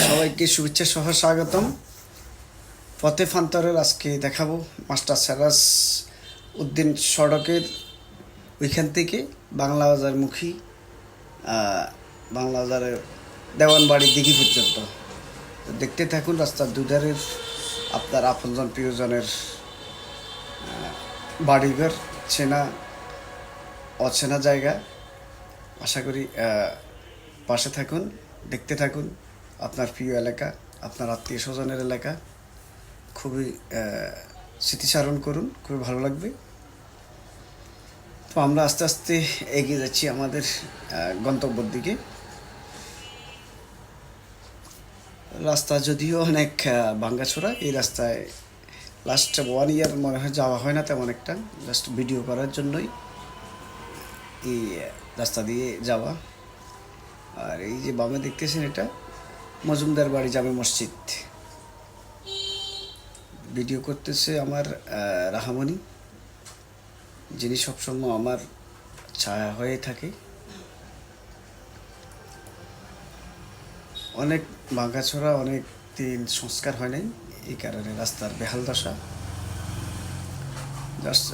সবাইকে শুভেচ্ছা সহ স্বাগতম। পথে ফান্তরের আজকে দেখাবো মাস্টার সেরাস উদ্দিন সড়কের ওইখান থেকে বাংলা বাজারমুখী বাংলা বাজারের দেওয়ানবাড়ির দিঘি পর্যন্ত। তো দেখতে থাকুন রাস্তার দুধারের আপনার আপনজন প্রিয়জনের বাড়িঘর, চেনা অচেনা জায়গা। আশা করি পাশে থাকুন, দেখতে থাকুন। আপনার প্রিয় এলাকা, আপনার আত্মীয় স্বজনের এলাকা খুবই স্মৃতিচারণ করুন, খুবই ভালো লাগবে। তো আমরা আস্তে আস্তে এগিয়ে যাচ্ছি আমাদের গন্তব্যের দিকে। রাস্তা যদিও অনেক ভাঙ্গাচোরা, এই রাস্তায় লাস্ট 1 ইয়ার মনে হয় যাওয়া হয় না তেমন একটা, জাস্ট ভিডিও করার জন্যই এই রাস্তা দিয়ে যাওয়া। আর এই যে বামে দেখতেছেন, এটা মজুমদার বাড়ি জামে মসজিদ। ভিডিও করতেছে আমার রাহামণি, যিনি সবসময় আমার ছায়া হয়ে থাকে। অনেক ভাঙাচোরা, অনেক দিন সংস্কার হয় নাই, এই কারণে রাস্তার বেহাল দশা। জাস্ট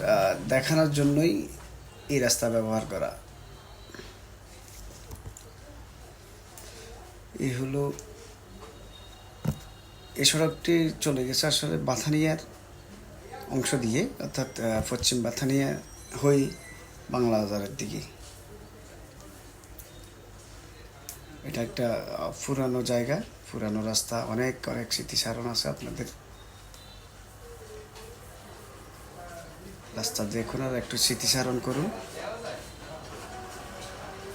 দেখানোর জন্যই এই রাস্তা ব্যবহার করা। এই হলো এই সড়কটি চলে গেছে আসলে বাথানিয়ার অংশ দিয়ে, অর্থাৎ পশ্চিম বাথানিয়া হয়ে বাংলা বাজারের দিকে। এটা একটা পুরানো জায়গা, পুরানো রাস্তা, অনেক অনেক স্মৃতিচারণ আছে আপনাদের। রাস্তা দেখুন আর একটু স্মৃতিচারণ করুন,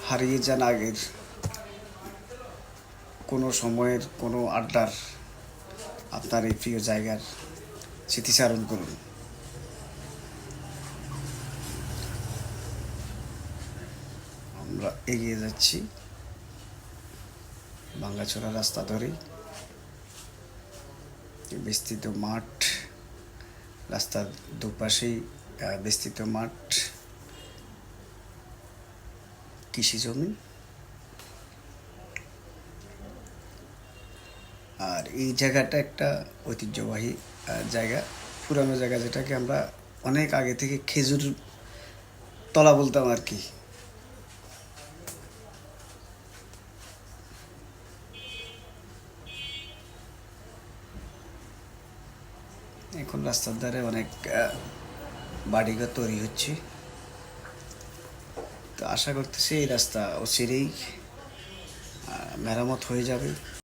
হারিয়ে যান আগের কোনো সময়ের কোনো আড্ডার, আপনার এই প্রিয় জায়গার স্মৃতিচারণ করুন। আমরা এগিয়ে যাচ্ছি ভাঙ্গাচোরা রাস্তা ধরেই। বিস্তৃত মাঠ, রাস্তার দুপাশেই বিস্তৃত মাঠ, কৃষি জমি। আর এই জায়গাটা একটা ঐতিহ্যবাহী জায়গা, পুরানো জায়গা, যেটাকে আমরা অনেক আগে থেকে খেজুর তলা বলতাম আর কি। এখন রাস্তার ধারে অনেক বাড়িঘর তৈরি হচ্ছে। তো আশা করতেছি এই রাস্তা অচিরেই মেরামত হয়ে যাবে।